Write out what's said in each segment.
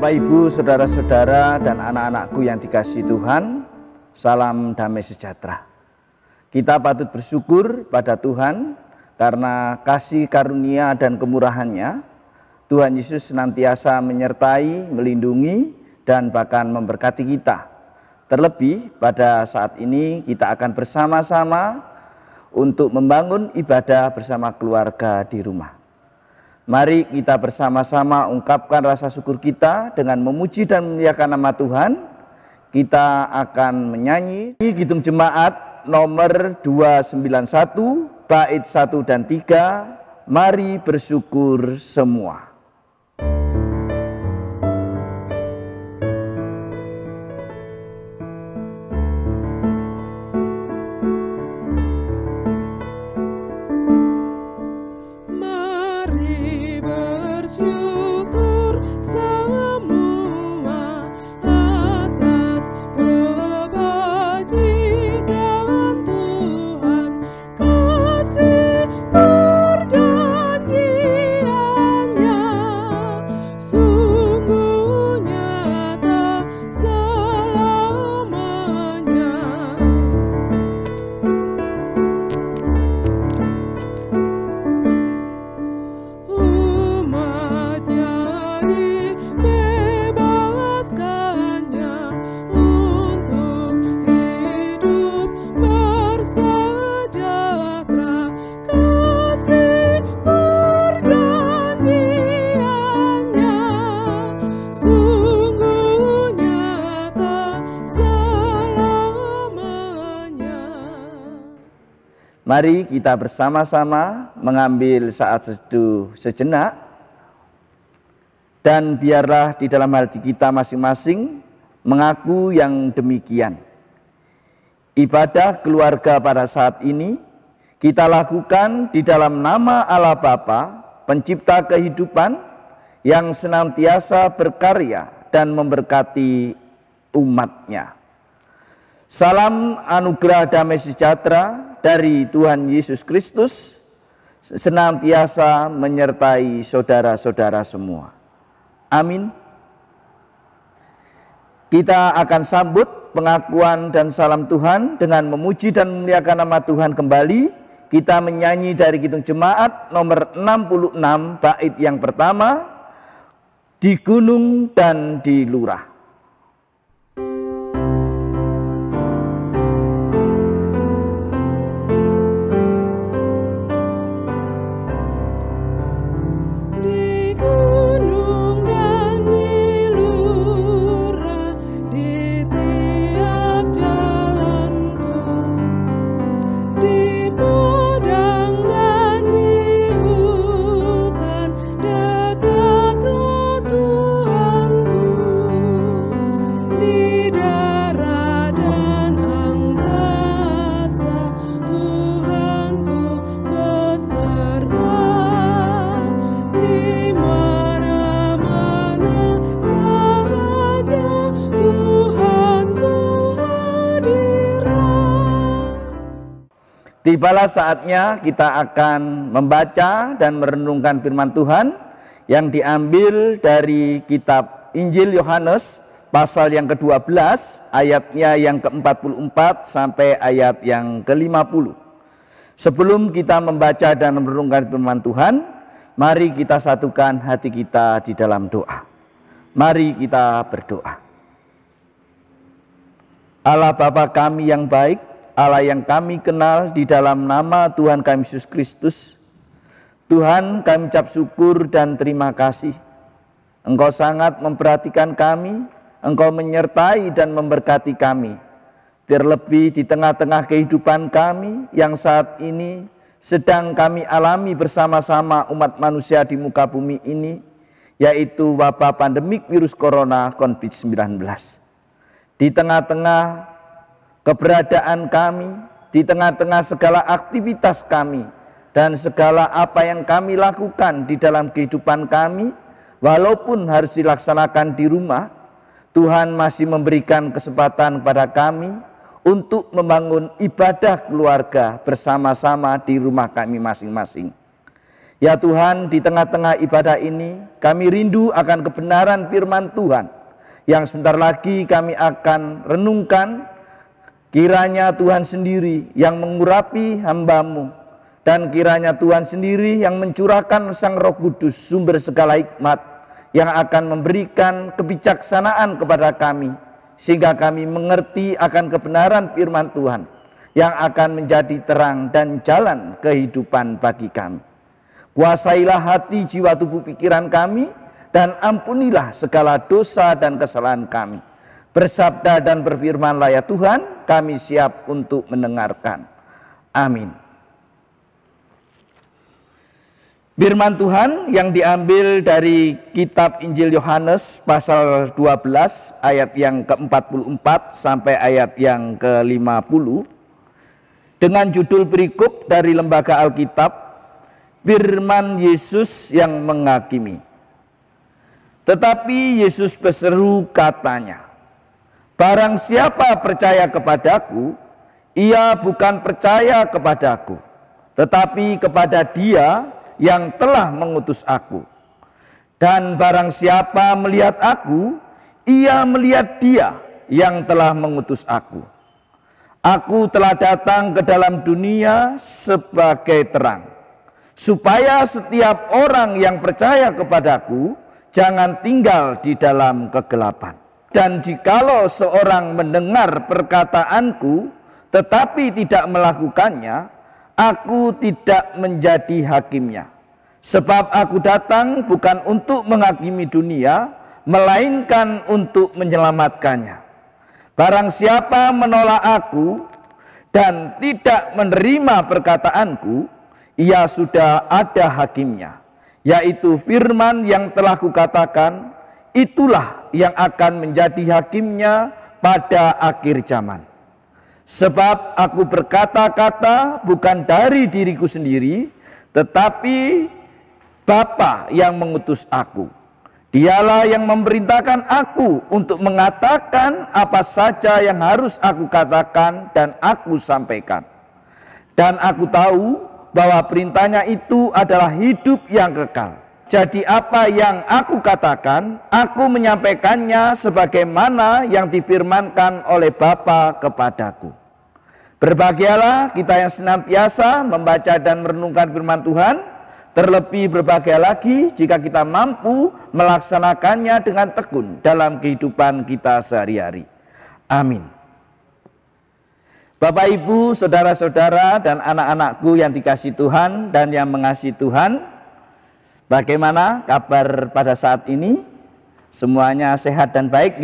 Bapak, Ibu, saudara-saudara, dan anak-anakku yang dikasihi Tuhan, salam damai sejahtera. Kita patut bersyukur pada Tuhan karena kasih karunia dan kemurahan-Nya. Tuhan Yesus senantiasa menyertai, melindungi, dan bahkan memberkati kita. Terlebih pada saat ini kita akan bersama-sama untuk membangun ibadah bersama keluarga di rumah. Mari kita bersama-sama ungkapkan rasa syukur kita dengan memuji dan memuliakan nama Tuhan. Kita akan menyanyi Kidung Jemaat nomor 291, bait 1 dan 3, mari bersyukur semua. Syukur semua atas kebajikan Tuhan, kasih perjanjiannya sungguh nyata selamanya. Dibebaskannya untuk hidup bersejahtera, kasih perjanjiannya sungguh nyata selamanya. Mari kita bersama-sama mengambil saat seduh sejenak. Dan biarlah di dalam hati kita masing-masing mengaku yang demikian. Ibadah keluarga pada saat ini kita lakukan di dalam nama Allah Bapa, pencipta kehidupan yang senantiasa berkarya dan memberkati umat-Nya. Salam anugerah damai sejahtera dari Tuhan Yesus Kristus senantiasa menyertai saudara-saudara semua. Amin. Kita akan sambut pengakuan dan salam Tuhan dengan memuji dan memuliakan nama Tuhan kembali. Kita menyanyi dari Kidung Jemaat nomor 66, bait yang pertama, di gunung dan di lurah. Tibalah saatnya kita akan membaca dan merenungkan firman Tuhan yang diambil dari kitab Injil Yohanes pasal yang ke-12 ayatnya yang ke-44 sampai ayat yang ke-50. Sebelum kita membaca dan merenungkan firman Tuhan, mari kita satukan hati kita di dalam doa. Mari kita berdoa. Allah Bapa kami yang baik, Allah yang kami kenal di dalam nama Tuhan kami Yesus Kristus. Tuhan, kami ucap syukur dan terima kasih. Engkau sangat memperhatikan kami, Engkau menyertai dan memberkati kami. Terlebih di tengah-tengah kehidupan kami yang saat ini sedang kami alami bersama-sama umat manusia di muka bumi ini, yaitu wabah pandemik virus corona COVID-19. Di tengah-tengah keberadaan kami, di tengah-tengah segala aktivitas kami, dan segala apa yang kami lakukan di dalam kehidupan kami, walaupun harus dilaksanakan di rumah, Tuhan masih memberikan kesempatan kepada kami untuk membangun ibadah keluarga bersama-sama di rumah kami masing-masing. Ya Tuhan, di tengah-tengah ibadah ini kami rindu akan kebenaran firman Tuhan yang sebentar lagi kami akan renungkan. Kiranya Tuhan sendiri yang mengurapi hamba-Mu, dan kiranya Tuhan sendiri yang mencurahkan Sang Roh Kudus, sumber segala hikmat, yang akan memberikan kebijaksanaan kepada kami, sehingga kami mengerti akan kebenaran firman Tuhan yang akan menjadi terang dan jalan kehidupan bagi kami. Kuasailah hati, jiwa, tubuh, pikiran kami, dan ampunilah segala dosa dan kesalahan kami. Bersabda dan berfirmanlah ya Tuhan, kami siap untuk mendengarkan. Amin. Firman Tuhan yang diambil dari kitab Injil Yohanes pasal 12 ayat yang ke-44 sampai ayat yang ke-50 dengan judul berikut dari Lembaga Alkitab, Firman Yesus yang menghakimi. Tetapi Yesus berseru katanya, barang siapa percaya kepadaku, ia bukan percaya kepadaku, tetapi kepada Dia yang telah mengutus aku. Dan barang siapa melihat aku, ia melihat Dia yang telah mengutus aku. Aku telah datang ke dalam dunia sebagai terang, supaya setiap orang yang percaya kepadaku jangan tinggal di dalam kegelapan. Dan jikalau seorang mendengar perkataanku tetapi tidak melakukannya, aku tidak menjadi hakimnya. Sebab aku datang bukan untuk menghakimi dunia, melainkan untuk menyelamatkannya. Barang siapa menolak aku dan tidak menerima perkataanku, ia sudah ada hakimnya, yaitu firman yang telah kukatakan. Itulah yang akan menjadi hakimnya pada akhir zaman. Sebab aku berkata-kata bukan dari diriku sendiri, tetapi Bapa yang mengutus aku. Dialah yang memerintahkan aku untuk mengatakan apa saja yang harus aku katakan dan aku sampaikan. Dan aku tahu bahwa perintahnya itu adalah hidup yang kekal. Jadi apa yang aku katakan, aku menyampaikannya sebagaimana yang difirmankan oleh Bapa kepadaku. Berbahagialah kita yang senantiasa membaca dan merenungkan firman Tuhan, terlebih berbahagia lagi jika kita mampu melaksanakannya dengan tekun dalam kehidupan kita sehari-hari. Amin. Bapak, Ibu, saudara-saudara, dan anak-anakku yang dikasihi Tuhan dan yang mengasihi Tuhan, bagaimana kabar pada saat ini? Semuanya sehat dan baik,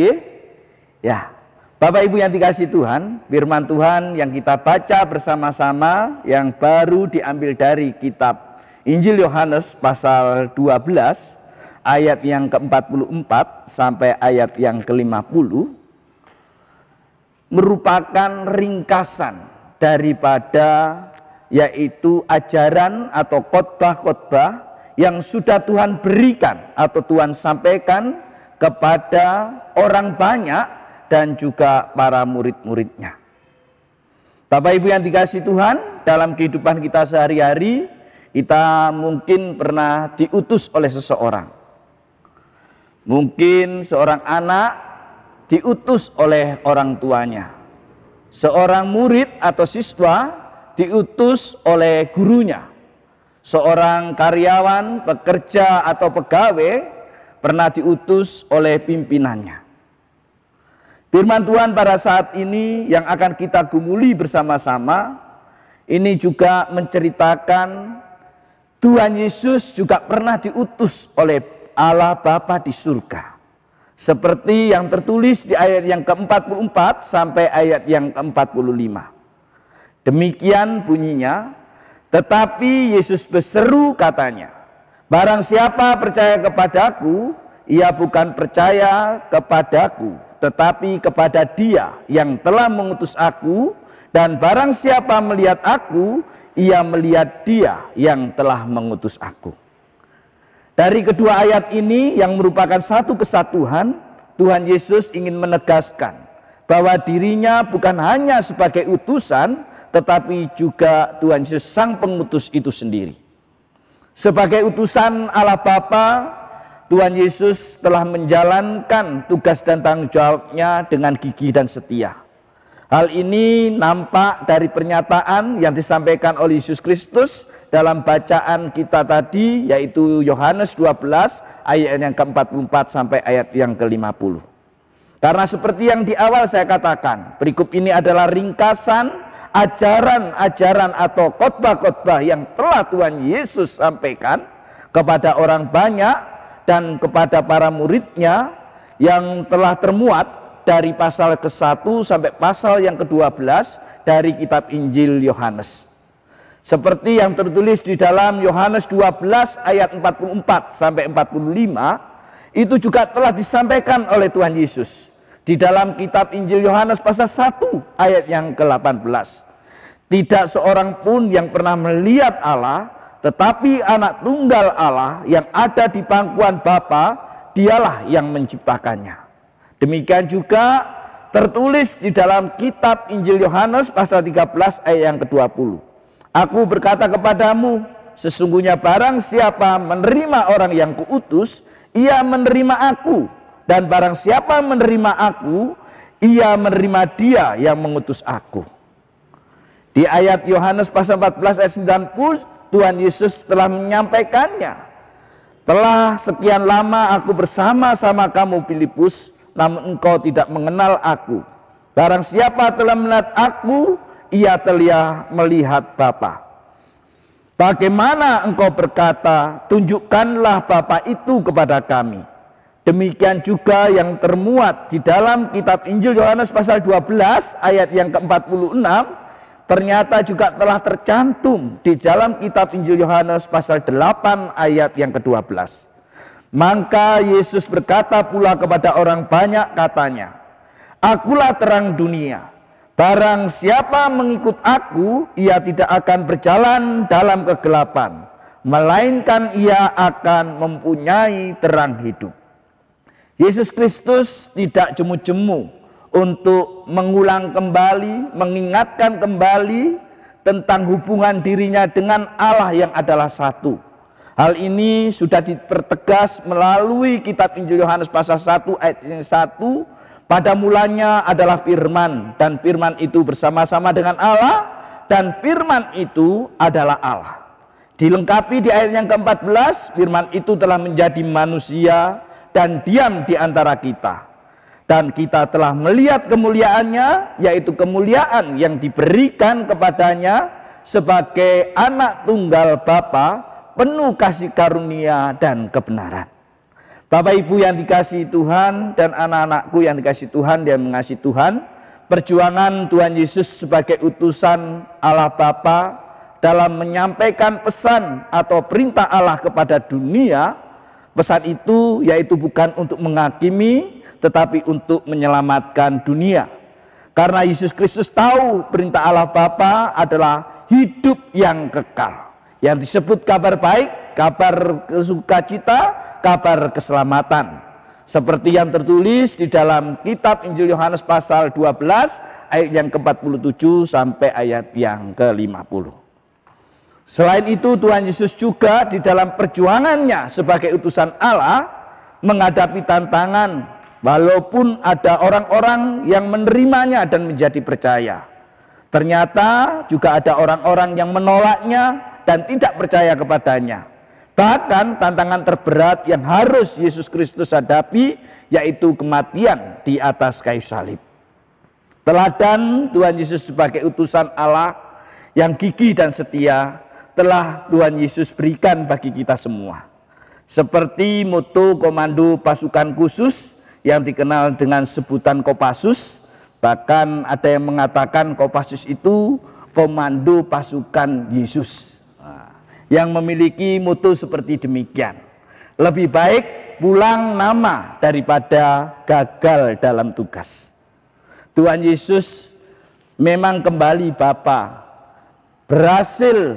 ya? Bapak Ibu yang dikasihi Tuhan, firman Tuhan yang kita baca bersama-sama yang baru diambil dari kitab Injil Yohanes pasal 12 ayat yang ke-44 sampai ayat yang ke-50 merupakan ringkasan daripada yaitu ajaran atau khotbah-khotbah yang sudah Tuhan berikan atau Tuhan sampaikan kepada orang banyak dan juga para murid-muridnya. Bapak Ibu yang dikasihi Tuhan, dalam kehidupan kita sehari-hari, kita mungkin pernah diutus oleh seseorang. Mungkin seorang anak diutus oleh orang tuanya. Seorang murid atau siswa diutus oleh gurunya. Seorang karyawan, pekerja atau pegawai pernah diutus oleh pimpinannya. Firman Tuhan pada saat ini yang akan kita gumuli bersama-sama ini juga menceritakan Tuhan Yesus juga pernah diutus oleh Allah Bapa di surga. Seperti yang tertulis di ayat yang ke-44 sampai ayat yang ke-45. Demikian bunyinya. Tetapi Yesus berseru katanya, barang siapa percaya kepadaku, ia bukan percaya kepadaku, tetapi kepada Dia yang telah mengutus aku. Dan barang siapa melihat aku, ia melihat Dia yang telah mengutus aku. Dari kedua ayat ini yang merupakan satu kesatuan, Tuhan Yesus ingin menegaskan bahwa dirinya bukan hanya sebagai utusan, tetapi juga Tuhan Yesus sang pengutus itu sendiri. Sebagai utusan Allah Bapa, Tuhan Yesus telah menjalankan tugas dan tanggung jawabnya dengan gigih dan setia. Hal ini nampak dari pernyataan yang disampaikan oleh Yesus Kristus dalam bacaan kita tadi, yaitu Yohanes 12 ayat yang ke-44 sampai ayat yang ke-50. Karena seperti yang di awal saya katakan, berikut ini adalah ringkasan ajaran-ajaran atau khotbah-khotbah yang telah Tuhan Yesus sampaikan kepada orang banyak dan kepada para muridnya, yang telah termuat dari pasal ke-1 sampai pasal yang ke-12 dari kitab Injil Yohanes. Seperti yang tertulis di dalam Yohanes 12 ayat 44 sampai 45, itu juga telah disampaikan oleh Tuhan Yesus di dalam kitab Injil Yohanes pasal 1 ayat yang ke-18. Tidak seorang pun yang pernah melihat Allah, tetapi anak tunggal Allah yang ada di pangkuan Bapa, dialah yang menciptakannya. Demikian juga tertulis di dalam kitab Injil Yohanes pasal 13 ayat yang ke-20. Aku berkata kepadamu, sesungguhnya barang siapa menerima orang yang kuutus, ia menerima aku. Dan barang siapa menerima aku, ia menerima dia yang mengutus aku. Di ayat Yohanes pasal 14 ayat 90, Tuhan Yesus telah menyampaikannya. Telah sekian lama aku bersama-sama kamu Filipus, namun engkau tidak mengenal aku. Barang siapa telah melihat aku, ia telah melihat Bapa. Bagaimana engkau berkata, tunjukkanlah Bapa itu kepada kami. Demikian juga yang termuat di dalam kitab Injil Yohanes pasal 12 ayat yang ke-46, ternyata juga telah tercantum di dalam kitab Injil Yohanes pasal 8 ayat yang ke-12. Maka Yesus berkata pula kepada orang banyak, katanya, akulah terang dunia. Barang siapa mengikut aku, ia tidak akan berjalan dalam kegelapan, melainkan ia akan mempunyai terang hidup. Yesus Kristus tidak jemu-jemu untuk mengulang kembali, mengingatkan kembali tentang hubungan dirinya dengan Allah yang adalah satu. Hal ini sudah dipertegas melalui kitab Injil Yohanes pasal 1 ayat 1. Pada mulanya adalah firman, dan firman itu bersama-sama dengan Allah, dan firman itu adalah Allah. Dilengkapi di ayat yang ke-14, firman itu telah menjadi manusia dan diam di antara kita. Dan kita telah melihat kemuliaannya, yaitu kemuliaan yang diberikan kepadanya sebagai anak tunggal Bapa, penuh kasih karunia dan kebenaran. Bapak Ibu yang dikasihi Tuhan dan anak-anakku yang dikasihi Tuhan dan mengasihi Tuhan, perjuangan Tuhan Yesus sebagai utusan Allah Bapa dalam menyampaikan pesan atau perintah Allah kepada dunia, pesan itu yaitu bukan untuk menghakimi, tetapi untuk menyelamatkan dunia. Karena Yesus Kristus tahu perintah Allah Bapa adalah hidup yang kekal, yang disebut kabar baik, kabar sukacita, kabar keselamatan. Seperti yang tertulis di dalam kitab Injil Yohanes pasal 12 ayat yang ke-47 sampai ayat yang ke-50. Selain itu, Tuhan Yesus juga di dalam perjuangannya sebagai utusan Allah menghadapi tantangan, walaupun ada orang-orang yang menerimanya dan menjadi percaya. Ternyata juga ada orang-orang yang menolaknya dan tidak percaya kepadanya. Bahkan tantangan terberat yang harus Yesus Kristus hadapi, yaitu kematian di atas kayu salib. Teladan Tuhan Yesus sebagai utusan Allah yang gigih dan setia telah Tuhan Yesus berikan bagi kita semua. Seperti moto komando pasukan khusus yang dikenal dengan sebutan Kopassus, bahkan ada yang mengatakan Kopassus itu komando pasukan Yesus, yang memiliki moto seperti demikian. Lebih baik pulang nama daripada gagal dalam tugas. Tuhan Yesus memang kembali Bapa, berhasil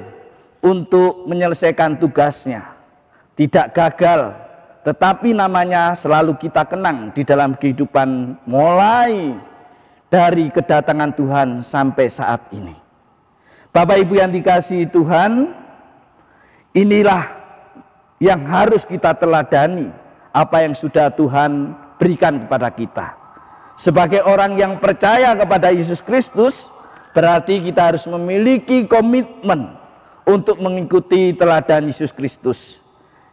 untuk menyelesaikan tugasnya, tidak gagal, tetapi namanya selalu kita kenang di dalam kehidupan mulai dari kedatangan Tuhan sampai saat ini. Bapak Ibu yang dikasihi Tuhan, inilah yang harus kita teladani apa yang sudah Tuhan berikan kepada kita. Sebagai orang yang percaya kepada Yesus Kristus, berarti kita harus memiliki komitmen untuk mengikuti teladan Yesus Kristus,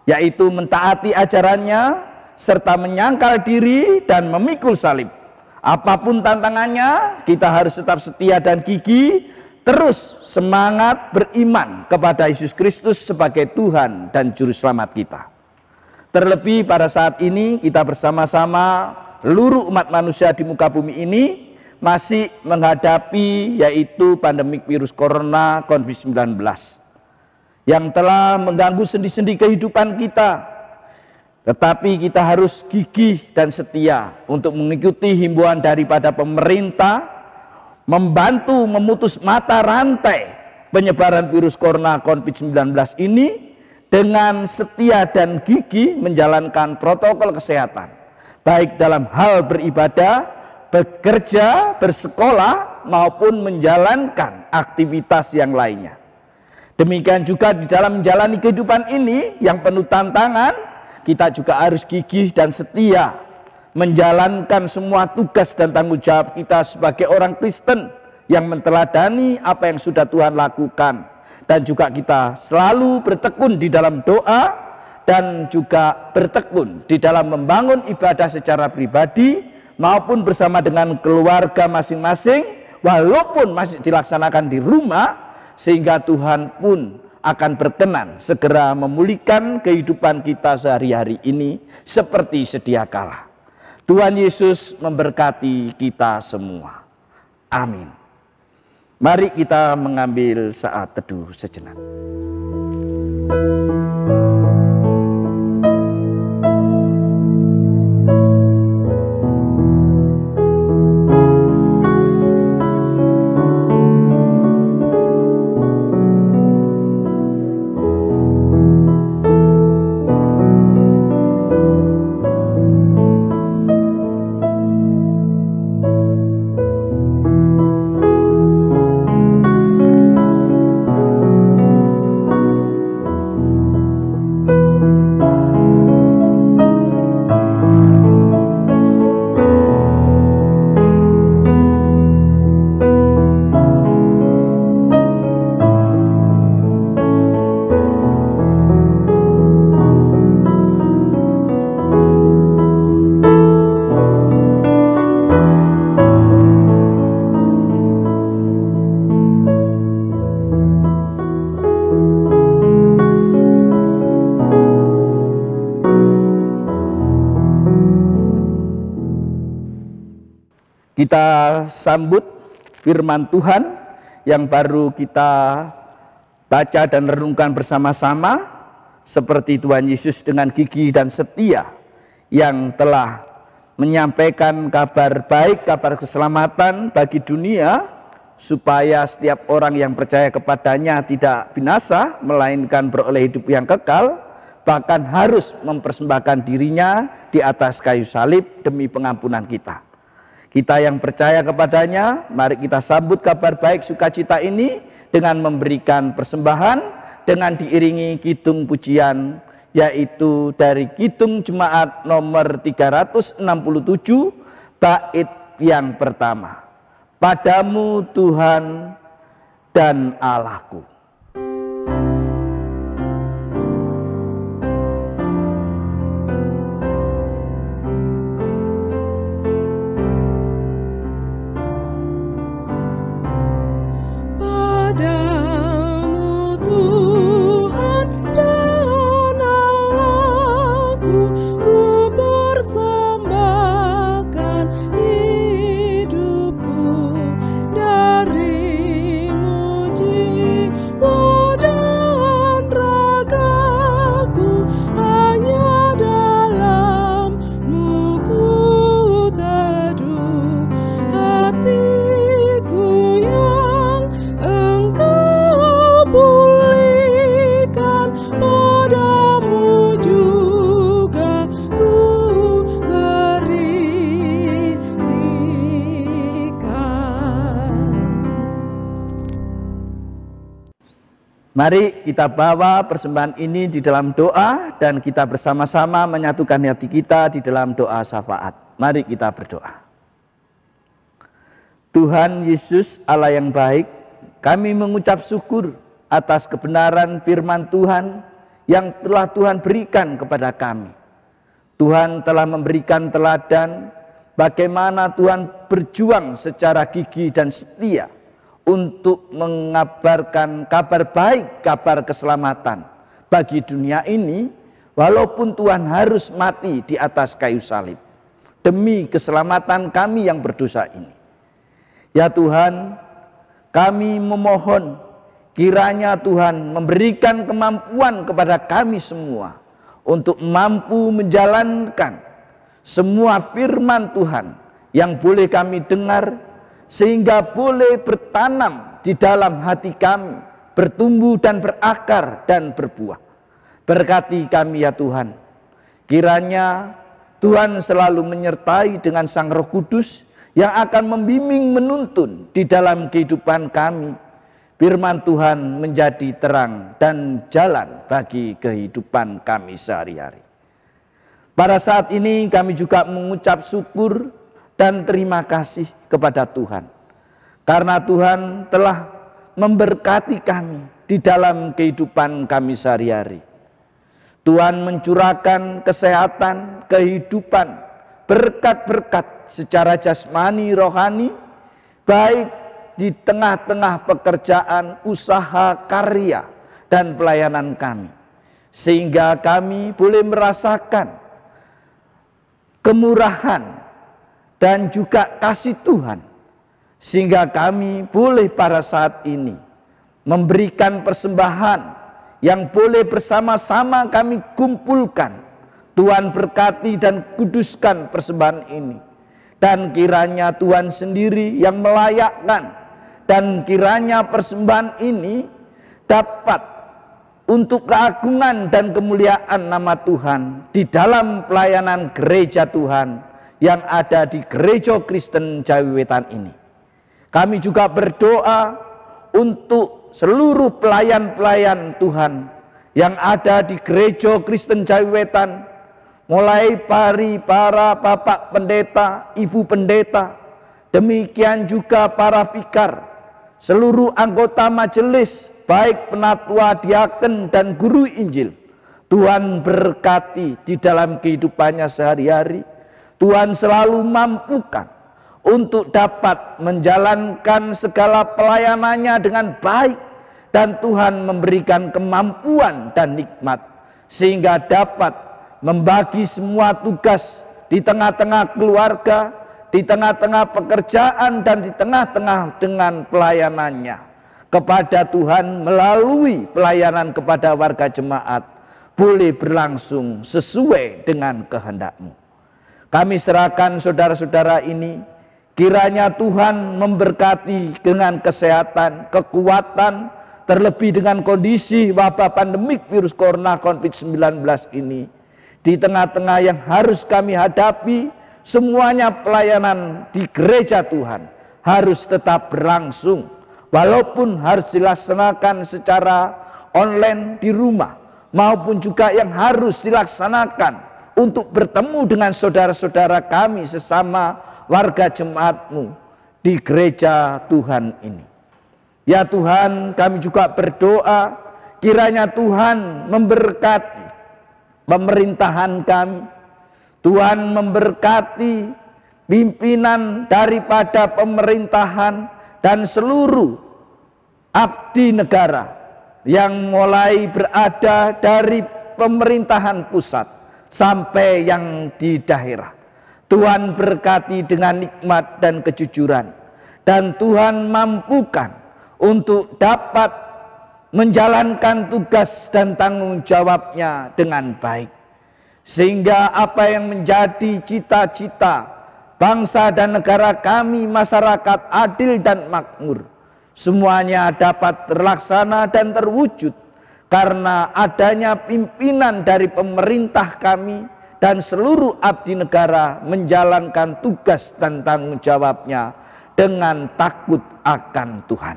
yaitu mentaati ajarannya serta menyangkal diri dan memikul salib. Apapun tantangannya, kita harus tetap setia dan gigih, terus semangat beriman kepada Yesus Kristus sebagai Tuhan dan Juru Selamat kita. Terlebih pada saat ini kita bersama-sama seluruh umat manusia di muka bumi ini masih menghadapi yaitu pandemik virus corona COVID-19 yang telah mengganggu sendi-sendi kehidupan kita. Tetapi kita harus gigih dan setia untuk mengikuti himbauan daripada pemerintah, membantu memutus mata rantai penyebaran virus corona COVID-19 ini dengan setia dan gigih menjalankan protokol kesehatan, baik dalam hal beribadah, bekerja, bersekolah, maupun menjalankan aktivitas yang lainnya. Demikian juga di dalam menjalani kehidupan ini yang penuh tantangan, kita juga harus gigih dan setia menjalankan semua tugas dan tanggung jawab kita sebagai orang Kristen yang menteladani apa yang sudah Tuhan lakukan. Dan juga kita selalu bertekun di dalam doa dan juga bertekun di dalam membangun ibadah secara pribadi maupun bersama dengan keluarga masing-masing, walaupun masih dilaksanakan di rumah, sehingga Tuhan pun akan berkenan segera memulihkan kehidupan kita sehari-hari ini seperti sedia kala. Tuhan Yesus memberkati kita semua. Amin. Mari kita mengambil saat teduh sejenak. Kita sambut firman Tuhan yang baru kita baca dan renungkan bersama-sama, seperti Tuhan Yesus dengan gigih dan setia yang telah menyampaikan kabar baik, kabar keselamatan bagi dunia, supaya setiap orang yang percaya kepadanya tidak binasa, melainkan beroleh hidup yang kekal, bahkan harus mempersembahkan dirinya di atas kayu salib demi pengampunan kita. Kita yang percaya kepadanya, mari kita sambut kabar baik sukacita ini dengan memberikan persembahan dengan diiringi kidung pujian, yaitu dari kidung jemaat nomor 367 bait yang pertama. Padamu Tuhan dan Allahku. Padamu Tuhan dan Allahku, ku persembahkan hidupku, dari Mari kita bawa persembahan ini di dalam doa dan kita bersama-sama menyatukan hati kita di dalam doa syafaat. Mari kita berdoa. Tuhan Yesus Allah yang baik, kami mengucap syukur atas kebenaran firman Tuhan yang telah Tuhan berikan kepada kami. Tuhan telah memberikan teladan bagaimana Tuhan berjuang secara gigih dan setia untuk mengabarkan kabar baik, kabar keselamatan bagi dunia ini, walaupun Tuhan harus mati di atas kayu salib demi keselamatan kami yang berdosa ini. Ya Tuhan, kami memohon kiranya Tuhan memberikan kemampuan kepada kami semua untuk mampu menjalankan semua firman Tuhan yang boleh kami dengar, sehingga boleh bertanam di dalam hati kami, bertumbuh dan berakar dan berbuah. Berkati kami ya Tuhan. Kiranya Tuhan selalu menyertai dengan Sang Roh Kudus yang akan membimbing menuntun di dalam kehidupan kami. Firman Tuhan menjadi terang dan jalan bagi kehidupan kami sehari-hari. Pada saat ini kami juga mengucap syukur dan terima kasih kepada Tuhan, karena Tuhan telah memberkati kami di dalam kehidupan kami sehari-hari. Tuhan mencurahkan kesehatan, kehidupan, berkat-berkat secara jasmani, rohani, baik di tengah-tengah pekerjaan, usaha, karya, dan pelayanan kami. Sehingga kami boleh merasakan kemurahan dan juga kasih Tuhan, sehingga kami boleh pada saat ini memberikan persembahan yang boleh bersama-sama kami kumpulkan. Tuhan berkati dan kuduskan persembahan ini, dan kiranya Tuhan sendiri yang melayakkan, dan kiranya persembahan ini dapat untuk keagungan dan kemuliaan nama Tuhan di dalam pelayanan gereja Tuhan yang ada di Gereja Kristen Jawi Wetan ini. Kami juga berdoa untuk seluruh pelayan-pelayan Tuhan yang ada di Gereja Kristen Jawi Wetan, mulai para bapak pendeta, ibu pendeta, demikian juga para vikar, seluruh anggota majelis, baik penatua, diaken, dan guru Injil. Tuhan berkati di dalam kehidupannya sehari-hari. Tuhan selalu mampukan untuk dapat menjalankan segala pelayanannya dengan baik, dan Tuhan memberikan kemampuan dan nikmat sehingga dapat membagi semua tugas di tengah-tengah keluarga, di tengah-tengah pekerjaan, dan di tengah-tengah dengan pelayanannya kepada Tuhan melalui pelayanan kepada warga jemaat boleh berlangsung sesuai dengan kehendak-Mu. Kami serahkan saudara-saudara ini, kiranya Tuhan memberkati dengan kesehatan, kekuatan, terlebih dengan kondisi wabah pandemik virus corona COVID-19 ini. Di tengah-tengah yang harus kami hadapi, semuanya pelayanan di gereja Tuhan harus tetap berlangsung, walaupun harus dilaksanakan secara online di rumah, maupun juga yang harus dilaksanakan untuk bertemu dengan saudara-saudara kami sesama warga jemaat-Mu di gereja Tuhan ini. Ya Tuhan, kami juga berdoa kiranya Tuhan memberkati pemerintahan kami. Tuhan memberkati pimpinan daripada pemerintahan dan seluruh abdi negara yang mulai berada dari pemerintahan pusat sampai yang di daerah. Tuhan berkati dengan nikmat dan kejujuran, dan Tuhan mampukan untuk dapat menjalankan tugas dan tanggung jawabnya dengan baik, sehingga apa yang menjadi cita-cita bangsa dan negara kami, masyarakat adil dan makmur, semuanya dapat terlaksana dan terwujud karena adanya pimpinan dari pemerintah kami dan seluruh abdi negara menjalankan tugas dan tanggung jawabnya dengan takut akan Tuhan.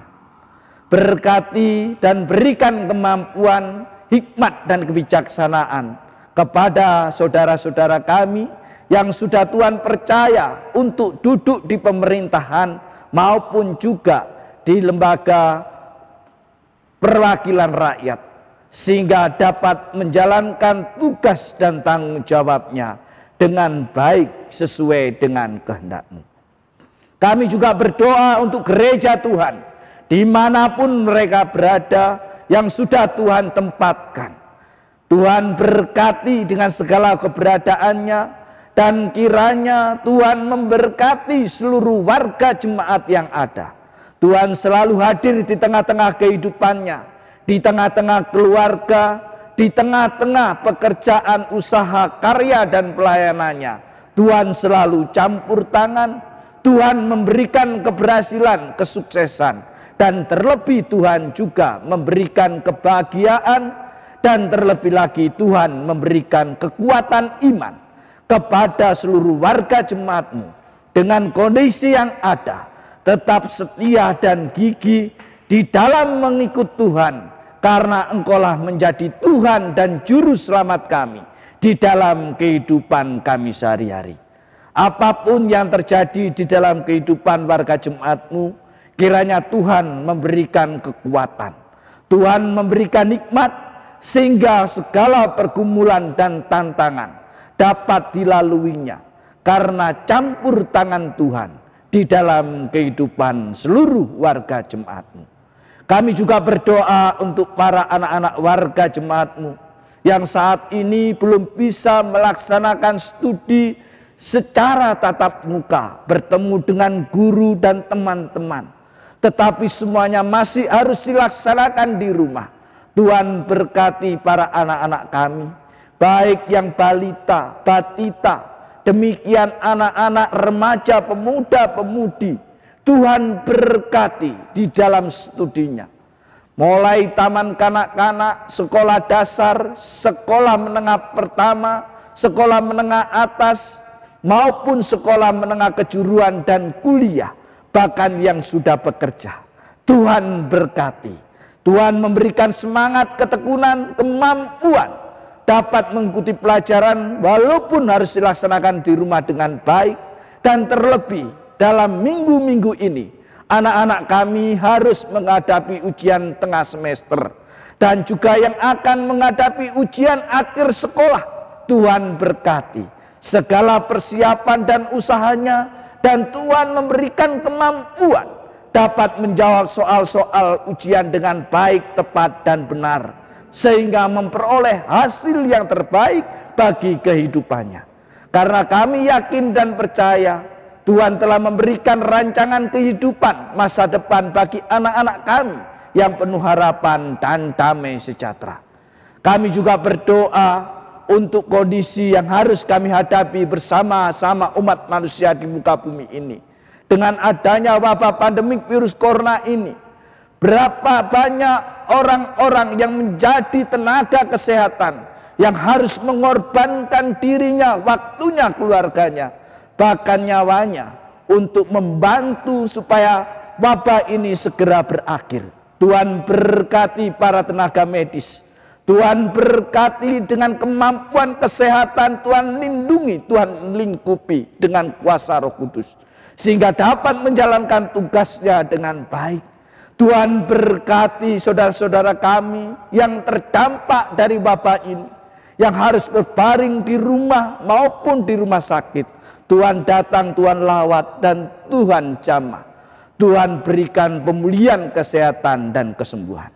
Berkati dan berikan kemampuan, hikmat dan kebijaksanaan kepada saudara-saudara kami yang sudah Tuhan percaya untuk duduk di pemerintahan maupun juga di lembaga perwakilan rakyat, sehingga dapat menjalankan tugas dan tanggung jawabnya dengan baik sesuai dengan kehendak-Mu. Kami juga berdoa untuk gereja Tuhan dimanapun mereka berada yang sudah Tuhan tempatkan. Tuhan berkati dengan segala keberadaannya, dan kiranya Tuhan memberkati seluruh warga jemaat yang ada. Tuhan selalu hadir di tengah-tengah kehidupannya, di tengah-tengah keluarga, di tengah-tengah pekerjaan, usaha, karya dan pelayanannya. Tuhan selalu campur tangan, Tuhan memberikan keberhasilan, kesuksesan, dan terlebih Tuhan juga memberikan kebahagiaan, dan terlebih lagi Tuhan memberikan kekuatan iman kepada seluruh warga jemaat-Mu dengan kondisi yang ada, tetap setia dan gigih di dalam mengikut Tuhan, karena Engkaulah menjadi Tuhan dan Juru Selamat kami di dalam kehidupan kami sehari-hari. Apapun yang terjadi di dalam kehidupan warga jemaat-Mu, kiranya Tuhan memberikan kekuatan, Tuhan memberikan nikmat, sehingga segala pergumulan dan tantangan dapat dilaluinya karena campur tangan Tuhan di dalam kehidupan seluruh warga jemaat-Mu. Kami juga berdoa untuk para anak-anak warga jemaat-Mu yang saat ini belum bisa melaksanakan studi secara tatap muka, bertemu dengan guru dan teman-teman, tetapi semuanya masih harus dilaksanakan di rumah. Tuhan berkati para anak-anak kami, baik yang balita, batita, demikian anak-anak remaja, pemuda, pemudi. Tuhan berkati di dalam studinya, mulai taman kanak-kanak, sekolah dasar, sekolah menengah pertama, sekolah menengah atas, maupun sekolah menengah kejuruan dan kuliah, bahkan yang sudah bekerja. Tuhan berkati, Tuhan memberikan semangat, ketekunan, kemampuan dapat mengikuti pelajaran walaupun harus dilaksanakan di rumah dengan baik. Dan terlebih dalam minggu-minggu ini, anak-anak kami harus menghadapi ujian tengah semester, dan juga yang akan menghadapi ujian akhir sekolah. Tuhan berkati segala persiapan dan usahanya, dan Tuhan memberikan kemampuan dapat menjawab soal-soal ujian dengan baik, tepat, dan benar, sehingga memperoleh hasil yang terbaik bagi kehidupannya. Karena kami yakin dan percaya Tuhan telah memberikan rancangan kehidupan masa depan bagi anak-anak kami yang penuh harapan dan damai sejahtera. Kami juga berdoa untuk kondisi yang harus kami hadapi bersama-sama umat manusia di muka bumi ini. Dengan adanya wabah pandemik virus corona ini, berapa banyak orang-orang yang menjadi tenaga kesehatan yang harus mengorbankan dirinya, waktunya, keluarganya, bahkan nyawanya untuk membantu supaya wabah ini segera berakhir. Tuhan berkati para tenaga medis, Tuhan berkati dengan kemampuan kesehatan, Tuhan lindungi, Tuhan lingkupi dengan kuasa Roh Kudus, sehingga dapat menjalankan tugasnya dengan baik. Tuhan berkati saudara-saudara kami yang terdampak dari wabah ini, yang harus berbaring di rumah maupun di rumah sakit. Tuhan datang, Tuhan lawat, dan Tuhan jamah. Tuhan berikan pemulihan kesehatan dan kesembuhan.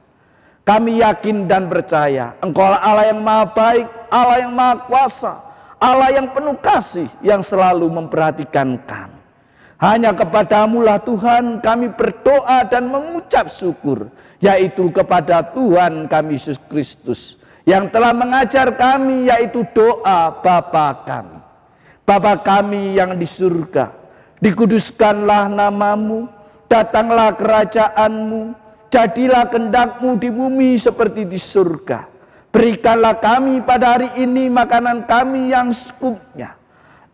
Kami yakin dan percaya Engkaulah Allah yang maha baik, Allah yang maha kuasa, Allah yang penuh kasih, yang selalu memperhatikan kami. Hanya kepadamu lah Tuhan kami berdoa dan mengucap syukur, yaitu kepada Tuhan kami Yesus Kristus, yang telah mengajar kami, yaitu doa Bapa kami. Bapa kami yang di surga, dikuduskanlah namamu, datanglah kerajaanmu, jadilah kehendak-Mu di bumi seperti di surga. Berikanlah kami pada hari ini makanan kami yang secukupnya,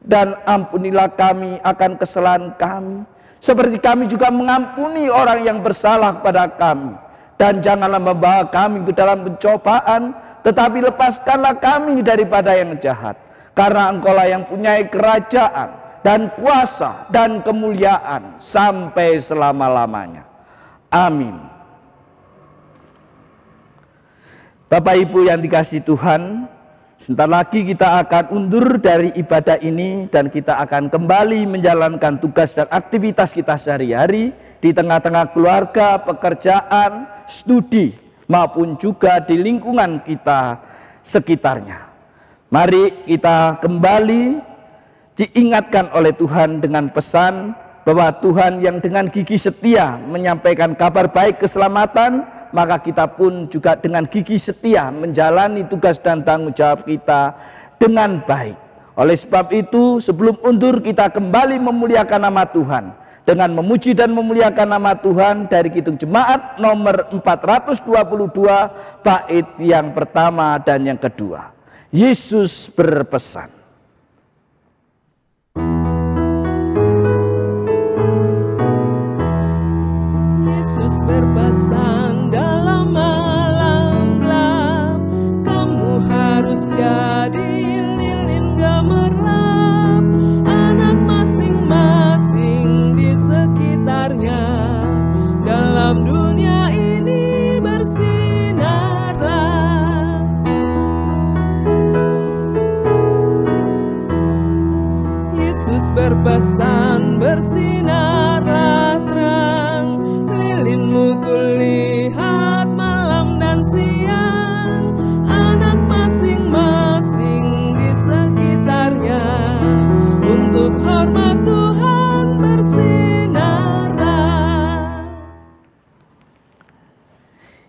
dan ampunilah kami akan kesalahan kami, seperti kami juga mengampuni orang yang bersalah pada kami. dan janganlah membawa kami ke dalam pencobaan, tetapi lepaskanlah kami daripada yang jahat. Karena Engkaulah yang punyai kerajaan dan kuasa dan kemuliaan sampai selama-lamanya. Amin. Bapak Ibu yang dikasihi Tuhan, sebentar lagi kita akan undur dari ibadah ini dan kita akan kembali menjalankan tugas dan aktivitas kita sehari-hari di tengah-tengah keluarga, pekerjaan, studi, maupun juga di lingkungan kita sekitarnya. Mari kita kembali diingatkan oleh Tuhan dengan pesan bahwa Tuhan yang dengan gigih setia menyampaikan kabar baik keselamatan, maka kita pun juga dengan gigih setia menjalani tugas dan tanggung jawab kita dengan baik. Oleh sebab itu, sebelum undur kita kembali memuliakan nama Tuhan dengan memuji dan memuliakan nama Tuhan dari Kidung Jemaat nomor 422 bait yang pertama dan yang kedua. Yesus berpesan. Yesus berpesan dalam malam gelap, kamu harus jadi lilin gemerlap, anak masing-masing di sekitarnya. Dalam dunia ini bersinarlah. Yesus berpesan, bersinarlah terang, lilinmu kulihat malam dan siang, anak masing-masing di sekitarnya. Untuk hormat Tuhan bersinarlah.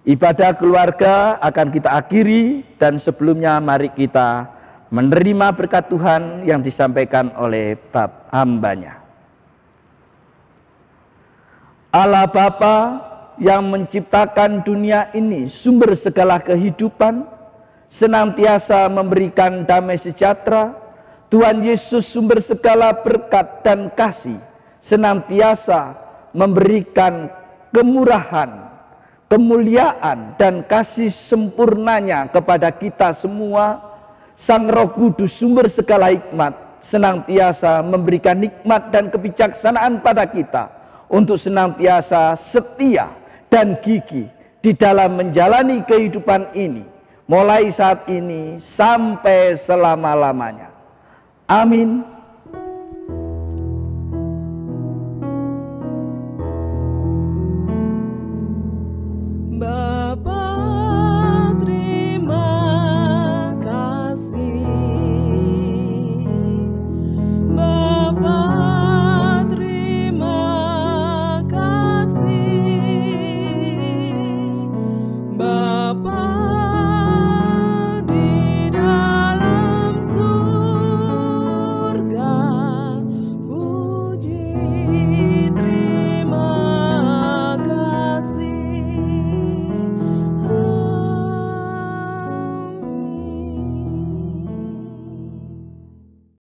Ibadah keluarga akan kita akhiri, dan sebelumnya mari kita menerima berkat Tuhan yang disampaikan oleh hamba-Nya. Allah Bapa yang menciptakan dunia ini, sumber segala kehidupan, senantiasa memberikan damai sejahtera. Tuhan Yesus sumber segala berkat dan kasih, senantiasa memberikan kemurahan, kemuliaan dan kasih sempurnanya kepada kita semua. Sang Roh Kudus sumber segala hikmat senantiasa memberikan nikmat dan kebijaksanaan pada kita untuk senantiasa setia dan gigih di dalam menjalani kehidupan ini, mulai saat ini sampai selama-lamanya. Amin.